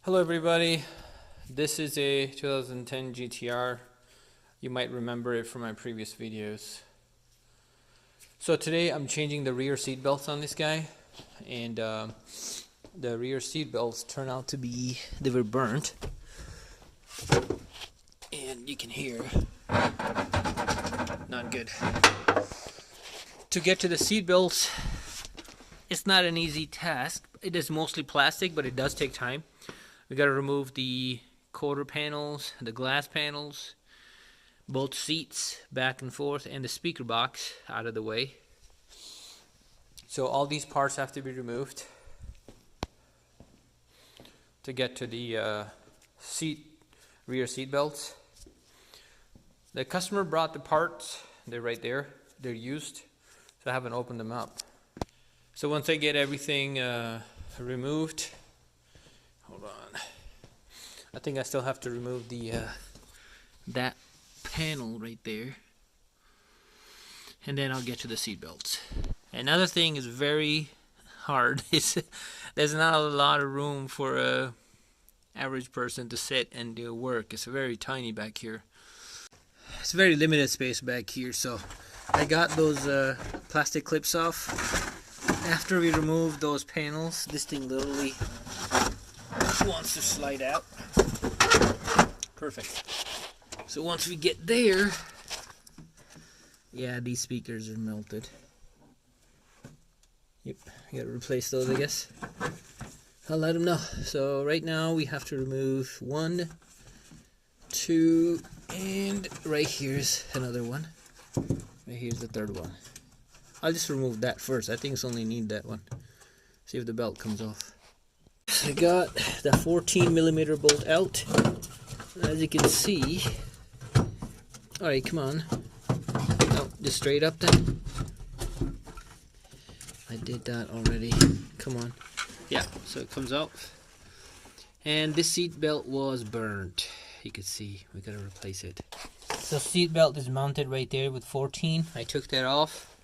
Hello everybody, this is a 2010 GTR. You might remember it from my previous videos. So today I'm changing the rear seat belts on this guy, and the rear seat belts turn out to be, they were burnt, and you can hear, not good. To get to the seat belts, it's not an easy task. It is mostly plastic, but it does take time. We got to remove the quarter panels, the glass panels, both seats back and forth, and the speaker box out of the way. So all these parts have to be removed to get to the rear seat belts. The customer brought the parts. They're right there. They're used, so I haven't opened them up. So once I get everything removed, hold on. I think I still have to remove the that panel right there, and then I'll get to the seat belts. Another thing is very hard is there's not a lot of room for a average person to sit and do work. It's very tiny back here. It's very limited space back here, so I got those plastic clips off. After we remove those panels, this thing literally wants to slide out. Perfect. So once we get there, yeah, these speakers are melted. Yep, I gotta replace those, I guess. I'll let them know. So right now we have to remove 1, 2, and right here's another one. Right here's the third one. I'll just remove that first. I think it's only need that one. See if the belt comes off. I got the 14mm bolt out. As you can see, alright, come on. No, just straight up then. I did that already. Come on. Yeah, so it comes out. And this seat belt was burnt. You can see, we gotta replace it. So seat belt is mounted right there with 14. I took that off.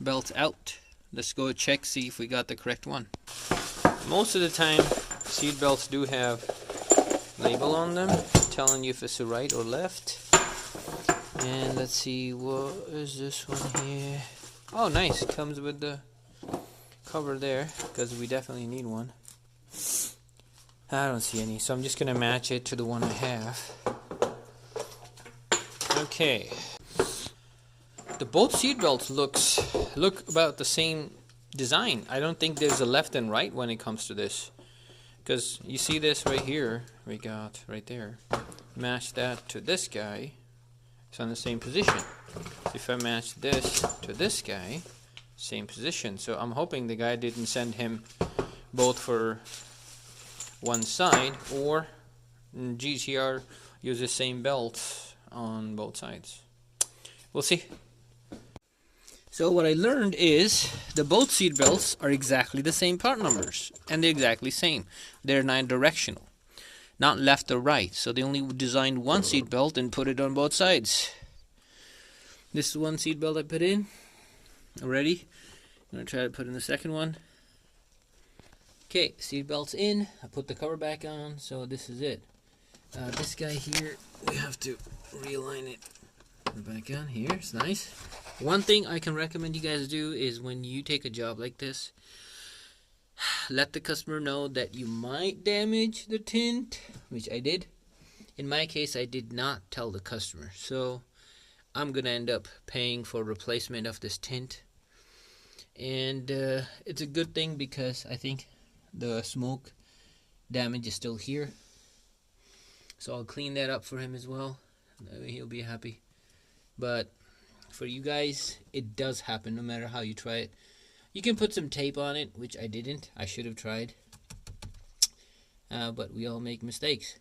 Belt's out. Let's go check, see if we got the correct one. Most of the time, seat belts do have label on them telling you if it's the right or left. And let's see, what is this one here? Oh, nice. Comes with the cover there, because we definitely need one. I don't see any, so I'm just gonna match it to the one I have. Okay. The both seat belts look about the same design. I don't think there's a left and right when it comes to this, because you see this right here, we got right there. Match that to this guy, it's on the same position. If I match this to this guy, same position. So I'm hoping the guy didn't send him both for one side, or GTR use the same belt on both sides. We'll see. So what I learned is the both seat belts are exactly the same part numbers, and they're exactly same. They're non-directional, not left or right. So they only designed one seat belt and put it on both sides. This is one seat belt I put in already. I'm gonna try to put in the second one. Okay, seat belt's in. I put the cover back on. So this is it. This guy here, we have to realign it. Back on here, it's nice. One thing I can recommend you guys do is when you take a job like this, let the customer know that you might damage the tint, which I did. In my case, I did not tell the customer, so I'm gonna end up paying for replacement of this tint. And it's a good thing, because I think the smoke damage is still here, so I'll clean that up for him as well. That way he'll be happy. But for you guys, it does happen no matter how you try it. You can put some tape on it, which I didn't. I should have tried. But we all make mistakes.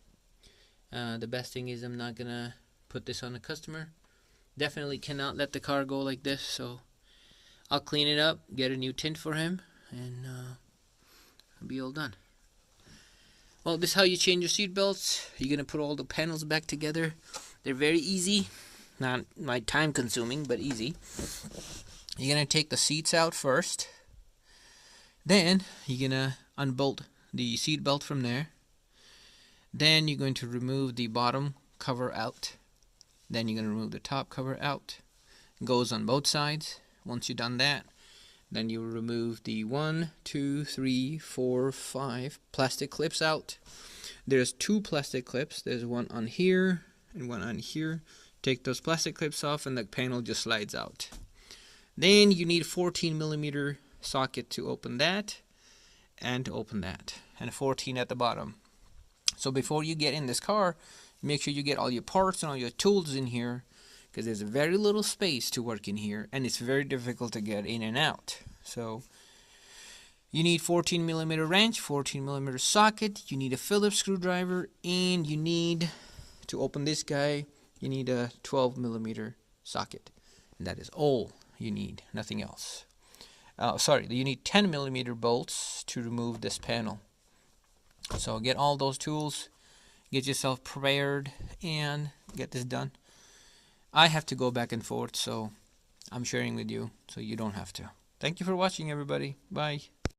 The best thing is I'm not going to put this on the customer. Definitely cannot let the car go like this. So I'll clean it up, get a new tint for him, and I'll be all done. Well, this is how you change your seat belts. You're going to put all the panels back together. They're very easy. Not my time consuming, but easy. You're gonna take the seats out first. Then you're gonna unbolt the seat belt from there. Then you're going to remove the bottom cover out. Then you're going to remove the top cover out. It goes on both sides. Once you've done that, then you remove the 1, 2, 3, 4, 5 plastic clips out. There's 2 plastic clips. There's one on here and one on here. Take those plastic clips off and the panel just slides out. Then you need a 14mm socket to open that and to open that, and a 14 at the bottom. So before you get in this car, make sure you get all your parts and all your tools in here, because there's very little space to work in here and it's very difficult to get in and out. So you need 14mm wrench, 14mm socket, you need a Phillips screwdriver, and you need, to open this guy, you need a 12mm socket. And that is all you need, nothing else. You need 10mm bolts to remove this panel. So get all those tools, get yourself prepared, and get this done. I have to go back and forth, so I'm sharing with you so you don't have to. Thank you for watching, everybody. Bye.